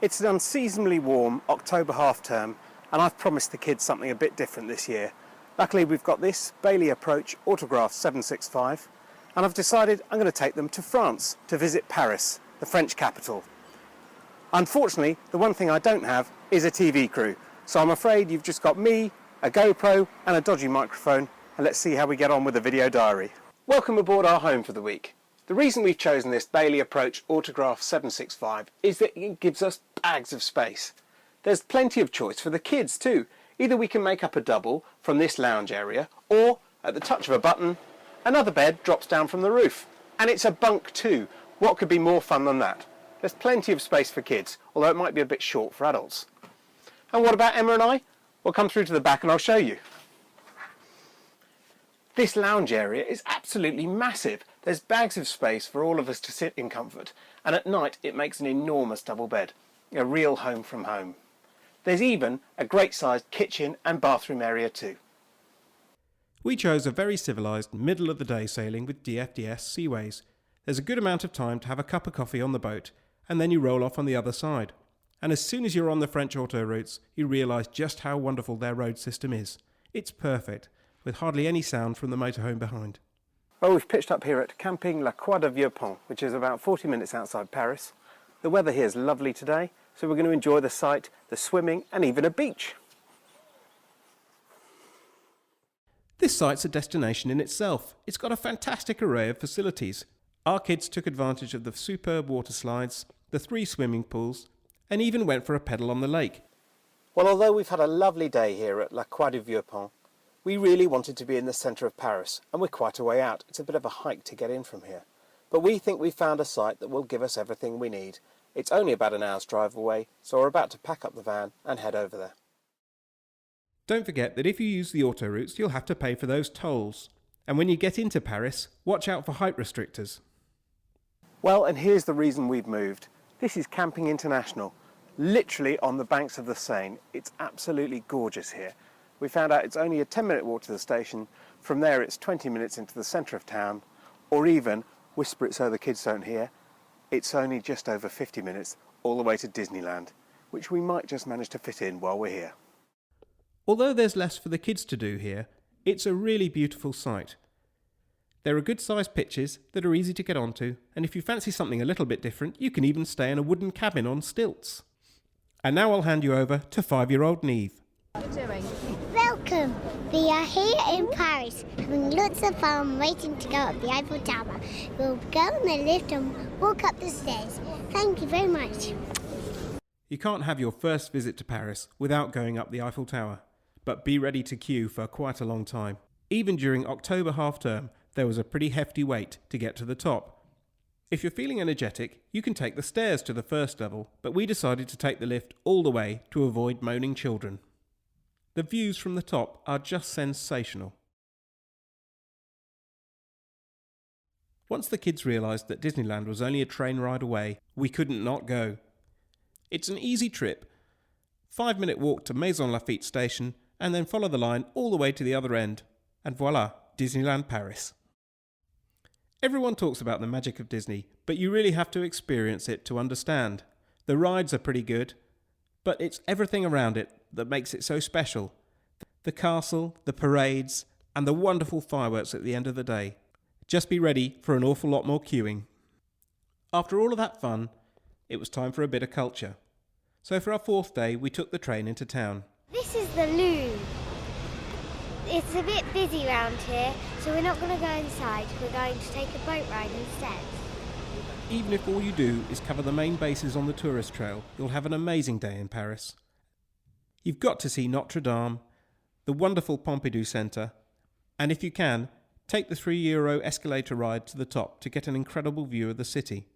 It's an unseasonably warm October half-term, and I've promised the kids something a bit different this year. Luckily we've got this Bailey Approach Autograph 765, and I've decided I'm going to take them to France to visit Paris, the French capital. Unfortunately, the one thing I don't have is a TV crew, so I'm afraid you've just got me, a GoPro and a dodgy microphone, and let's see how we get on with the video diary. Welcome aboard our home for the week. The reason we've chosen this Bailey Approach Autograph 765 is that it gives us bags of space. There's plenty of choice for the kids too. Either we can make up a double from this lounge area, or at the touch of a button, another bed drops down from the roof. And it's a bunk too. What could be more fun than that? There's plenty of space for kids, although it might be a bit short for adults. And what about Emma and I? We'll come through to the back and I'll show you. This lounge area is absolutely massive. There's bags of space for all of us to sit in comfort, and at night it makes an enormous double bed, a real home from home. There's even a great sized kitchen and bathroom area too. We chose a very civilised middle of the day sailing with DFDS Seaways. There's a good amount of time to have a cup of coffee on the boat, and then you roll off on the other side. And as soon as you're on the French autoroutes, you realise just how wonderful their road system is. It's perfect, with hardly any sound from the motorhome behind. Well, we've pitched up here at Camping La Croix de Vieux-Pont, which is about 40 minutes outside Paris. The weather here is lovely today, so we're going to enjoy the sight, the swimming and even a beach. This site's a destination in itself. It's got a fantastic array of facilities. Our kids took advantage of the superb water slides, the 3 swimming pools, and even went for a pedal on the lake. Well, although we've had a lovely day here at La Croix de Vieux-Pont, we really wanted to be in the centre of Paris, and we're quite a way out. It's a bit of a hike to get in from here. But we think we've found a site that will give us everything we need. It's only about an hour's drive away, so we're about to pack up the van and head over there. Don't forget that if you use the autoroutes, you'll have to pay for those tolls. And when you get into Paris, watch out for height restrictors. Well, and here's the reason we've moved. This is Camping International, literally on the banks of the Seine. It's absolutely gorgeous here. We found out it's only a 10-minute walk to the station. From there it's 20 minutes into the centre of town, or even, whisper it so the kids don't hear, it's only just over 50 minutes all the way to Disneyland, which we might just manage to fit in while we're here. Although there's less for the kids to do here, it's a really beautiful site. There are good-sized pitches that are easy to get onto, and if you fancy something a little bit different, you can even stay in a wooden cabin on stilts. And now I'll hand you over to 5-year-old Neve. What are you doing? Welcome! We are here in Paris, having lots of fun waiting to go up the Eiffel Tower. We'll go on the lift and walk up the stairs. Thank you very much. You can't have your first visit to Paris without going up the Eiffel Tower, but be ready to queue for quite a long time. Even during October half-term, there was a pretty hefty wait to get to the top. If you're feeling energetic, you can take the stairs to the first level, but we decided to take the lift all the way to avoid moaning children. The views from the top are just sensational. Once the kids realised that Disneyland was only a train ride away, we couldn't not go. It's an easy trip. 5-minute walk to Maison Lafitte station, and then follow the line all the way to the other end. And voila, Disneyland Paris. Everyone talks about the magic of Disney, but you really have to experience it to understand. The rides are pretty good, but it's everything around it that makes it so special. The castle, the parades, and the wonderful fireworks at the end of the day. Just be ready for an awful lot more queuing. After all of that fun, it was time for a bit of culture. So for our 4th day, we took the train into town. This is the Louvre. It's a bit busy around here, so we're not going to go inside. We're going to take a boat ride instead. Even if all you do is cover the main bases on the tourist trail, you'll have an amazing day in Paris. You've got to see Notre Dame, the wonderful Pompidou Centre, and if you can, take the €3 escalator ride to the top to get an incredible view of the city.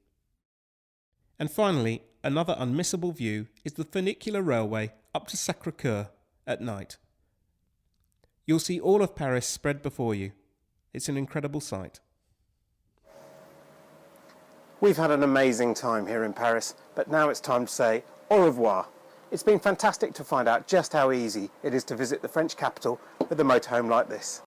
And finally, another unmissable view is the funicular railway up to Sacré-Cœur at night. You'll see all of Paris spread before you. It's an incredible sight. We've had an amazing time here in Paris, but now it's time to say au revoir. It's been fantastic to find out just how easy it is to visit the French capital with a motorhome like this.